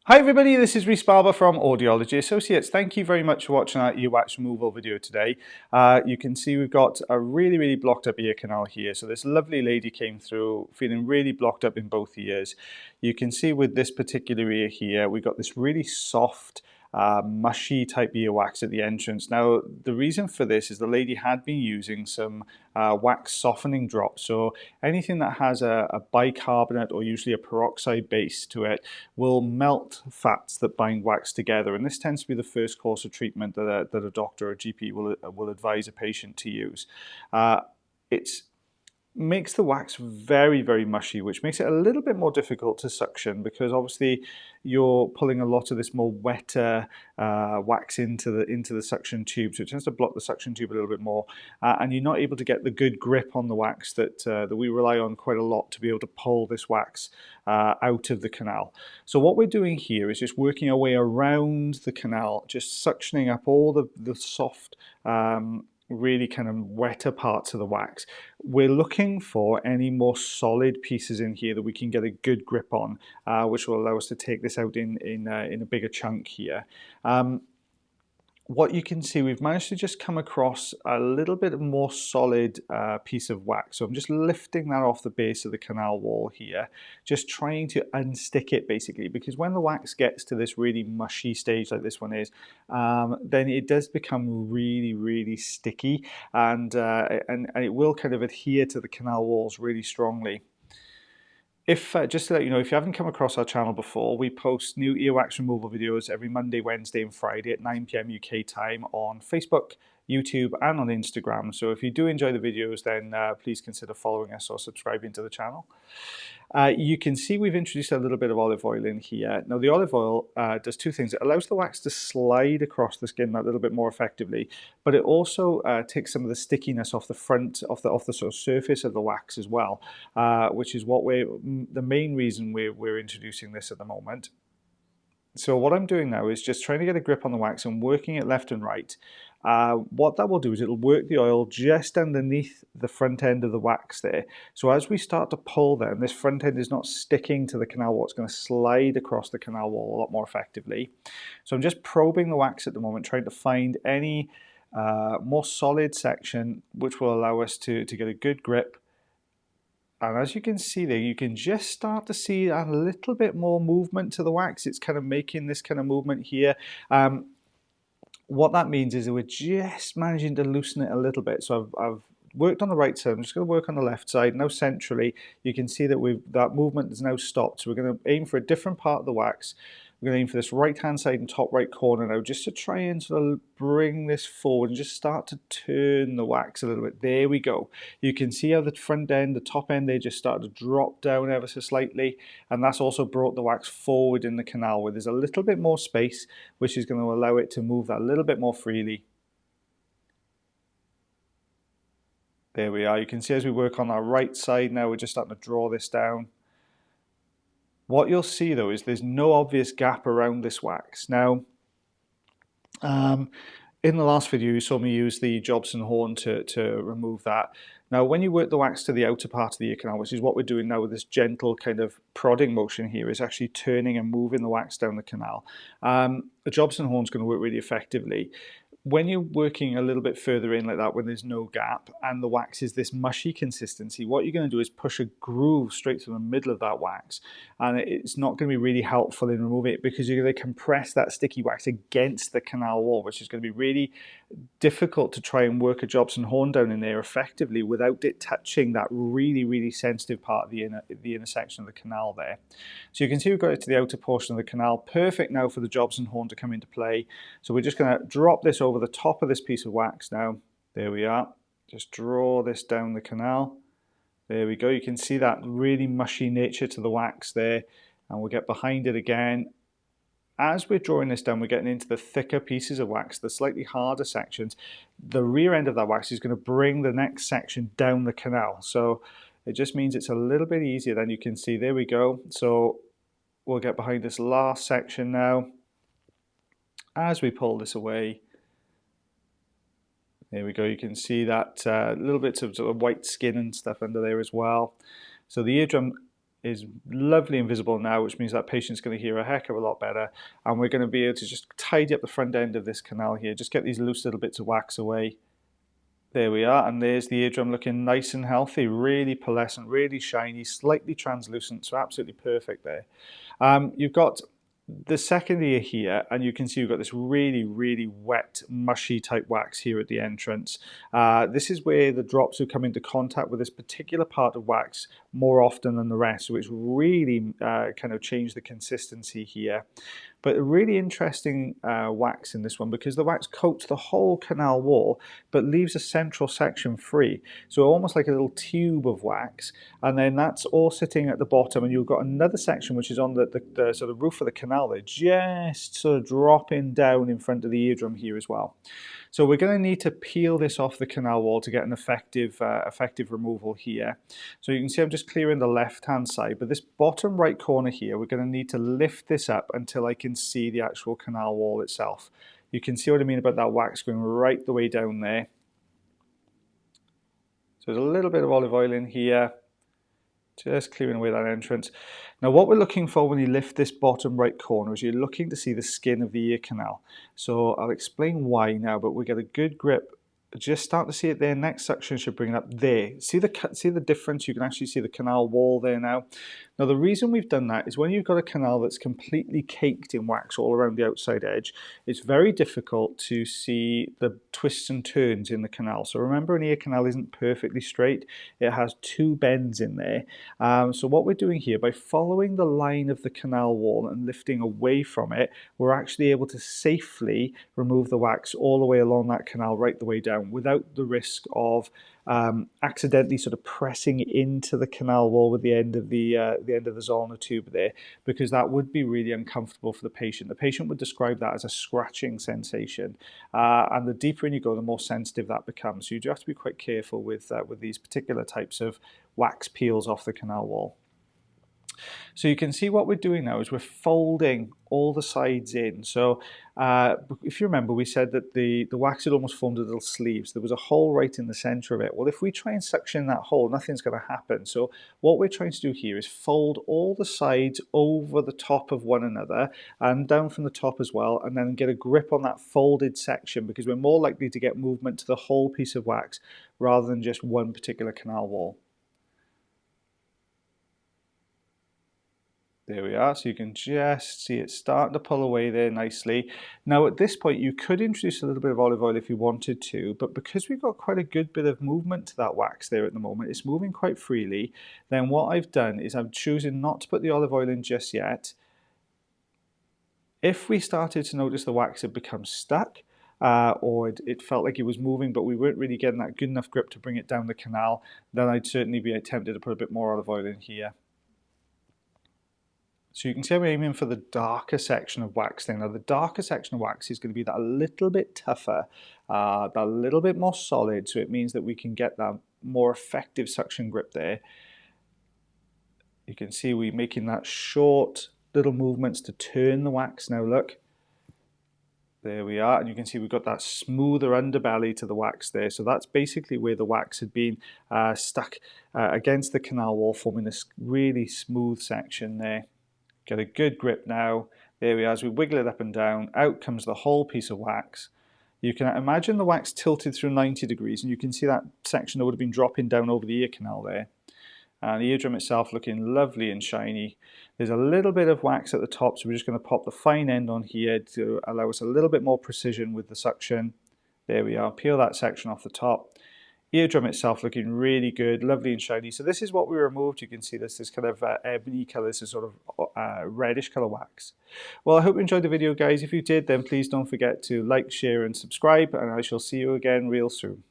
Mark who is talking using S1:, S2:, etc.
S1: Hi everybody, this is Rhys Barber from Audiology Associates. Thank you very much for watching our earwax removal video today. You can see we've got a really blocked up ear canal here. So this lovely lady came through feeling really blocked up in both ears. You can see with this particular ear here, we've got this really soft, mushy type earwax at the entrance. Now the reason for this is the lady had been using some wax softening drops. So anything that has a bicarbonate or usually a peroxide base to it will melt fats that bind wax together, and this tends to be the first course of treatment that a doctor or a GP will advise a patient to use. It's makes the wax very mushy, which makes it a little bit more difficult to suction because obviously you're pulling a lot of this more wetter wax into the suction tube, so it tends to block the suction tube a little bit more, and you're not able to get the good grip on the wax that we rely on quite a lot to be able to pull this wax out of the canal. So what we're doing here is just working our way around the canal, just suctioning up all the soft really kind of wetter parts of the wax. We're looking for any more solid pieces in here that we can get a good grip on, which will allow us to take this out in a bigger chunk here. What you can see, we've managed to just come across a little bit more solid piece of wax. So I'm just lifting that off the base of the canal wall here, just trying to unstick it basically, because when the wax gets to this really mushy stage like this one is, then it does become really sticky, and it will kind of adhere to the canal walls really strongly. Just to let you know, if you haven't come across our channel before, we post new earwax removal videos every Monday, Wednesday and Friday at 9 PM UK time on Facebook, YouTube and on Instagram. So if you do enjoy the videos, then please consider following us or subscribing to the channel. You can see we've introduced a little bit of olive oil in here. Now the olive oil does two things. It allows the wax to slide across the skin a little bit more effectively, but it also takes some of the stickiness off the front, off the sort of surface of the wax as well, which is the main reason we're introducing this at the moment. So what I'm doing now is just trying to get a grip on the wax and working it left and right. What that will do is it'll work the oil just underneath the front end of the wax there. So as we start to pull then, this front end is not sticking to the canal wall, it's going to slide across the canal wall a lot more effectively. So I'm just probing the wax at the moment, trying to find any more solid section which will allow us to get a good grip. And as you can see there, you can just start to see a little bit more movement to the wax. It's kind of making this kind of movement here. What that means is that we're just managing to loosen it a little bit. So I've worked on the right side. I'm just going to work on the left side. Now centrally, you can see that that movement has now stopped. So we're going to aim for a different part of the wax. We're going to aim for this right-hand side and top right corner now, just to try and sort of bring this forward and just start to turn the wax a little bit. There we go. You can see how the front end, the top end, they just started to drop down ever so slightly, and that's also brought the wax forward in the canal where there's a little bit more space, which is going to allow it to move that a little bit more freely. There we are. You can see as we work on our right side now, we're just starting to draw this down. What you'll see though is there's no obvious gap around this wax. Now, in the last video you saw me use the Jobson horn to remove that. Now when you work the wax to the outer part of the ear canal, which is what we're doing now with this gentle kind of prodding motion here, is actually turning and moving the wax down the canal. The Jobson horn is going to work really effectively. When you're working a little bit further in like that, when there's no gap and the wax is this mushy consistency, what you're going to do is push a groove straight through the middle of that wax, and it's not going to be really helpful in removing it because you're going to compress that sticky wax against the canal wall, which is going to be really difficult to try and work a Jobson horn down in there effectively without it touching that really sensitive part of the inner section of the canal there. So you can see we've got it to the outer portion of the canal. Perfect now for the Jobson horn to come into play. So we're just going to drop this over the top of this piece of wax now. There we are. Just draw this down the canal. There we go. You can see that really mushy nature to the wax there, and we'll get behind it again. As we're drawing this down, we're getting into the thicker pieces of wax, the slightly harder sections. The rear end of that wax is going to bring the next section down the canal. So it just means it's a little bit easier. Then you can see, there we go. So we'll get behind this last section now. As we pull this away, there we go. You can see that little bits of sort of white skin and stuff under there as well. So the eardrum is lovely and visible now, which means that patient's going to hear a heck of a lot better, and we're going to be able to just tidy up the front end of this canal here, just get these loose little bits of wax away. There we are, and there's the eardrum looking nice and healthy, really pearlescent, really shiny, slightly translucent, so absolutely perfect there. You've got the second ear here, and you can see we've got this really, really wet, mushy type wax here at the entrance. This is where the drops will come into contact with this particular part of wax more often than the rest, which really kind of change the consistency here. But a really interesting wax in this one, because the wax coats the whole canal wall but leaves a central section free, so almost like a little tube of wax, and then that's all sitting at the bottom, and you've got another section which is on the sort of roof of the canal there, just sort of dropping down in front of the eardrum here as well. So we're going to need to peel this off the canal wall to get an effective removal here. So you can see I'm just clearing the left hand side, but this bottom right corner here, we're going to need to lift this up until I can see the actual canal wall itself. You can see what I mean about that wax going right the way down there. So there's a little bit of olive oil in here, just clearing away that entrance. Now what we're looking for when you lift this bottom right corner is you're looking to see the skin of the ear canal. So I'll explain why now, but we get a good grip. Just start to see it there. Next suction should bring it up there. See the difference? You can actually see the canal wall there now. Now the reason we've done that is when you've got a canal that's completely caked in wax all around the outside edge, it's very difficult to see the twists and turns in the canal. So remember, an ear canal isn't perfectly straight. It has two bends in there. So what we're doing here, by following the line of the canal wall and lifting away from it, we're actually able to safely remove the wax all the way along that canal right the way down, without the risk of accidentally sort of pressing into the canal wall with the end of the Zollner tube there, because that would be really uncomfortable for the patient. The patient would describe that as a scratching sensation, and the deeper in you go, the more sensitive that becomes. So you do have to be quite careful with these particular types of wax peels off the canal wall. So you can see what we're doing now is we're folding all the sides in. So if you remember, we said that the wax had almost formed a little sleeve. So there was a hole right in the center of it. Well, if we try and suction that hole, nothing's going to happen. So what we're trying to do here is fold all the sides over the top of one another and down from the top as well, and then get a grip on that folded section, because we're more likely to get movement to the whole piece of wax rather than just one particular canal wall. There we are, so you can just see it starting to pull away there nicely. Now at this point you could introduce a little bit of olive oil if you wanted to, but because we've got quite a good bit of movement to that wax there at the moment, it's moving quite freely, then what I've done is I'm choosing not to put the olive oil in just yet. If we started to notice the wax had become stuck, or it felt like it was moving but we weren't really getting that good enough grip to bring it down the canal, then I'd certainly be tempted to put a bit more olive oil in here. So you can see I'm aiming for the darker section of wax there. Now the darker section of wax is going to be that little bit tougher, that little bit more solid, so it means that we can get that more effective suction grip there. You can see we're making that short little movements to turn the wax now, look. There we are, and you can see we've got that smoother underbelly to the wax there. So that's basically where the wax had been stuck against the canal wall, forming this really smooth section there. Get a good grip now. There we are. As we wiggle it up and down, out comes the whole piece of wax. You can imagine the wax tilted through 90 degrees, and you can see that section that would have been dropping down over the ear canal there. And the eardrum itself looking lovely and shiny. There's a little bit of wax at the top, so we're just going to pop the fine end on here to allow us a little bit more precision with the suction. There we are. Peel that section off the top. Eardrum itself looking really good, lovely and shiny. So this is what we removed. You can see this kind of ebony color, this is sort of reddish color wax. Well, I hope you enjoyed the video, guys. If you did, then please don't forget to like, share and subscribe, and I shall see you again real soon.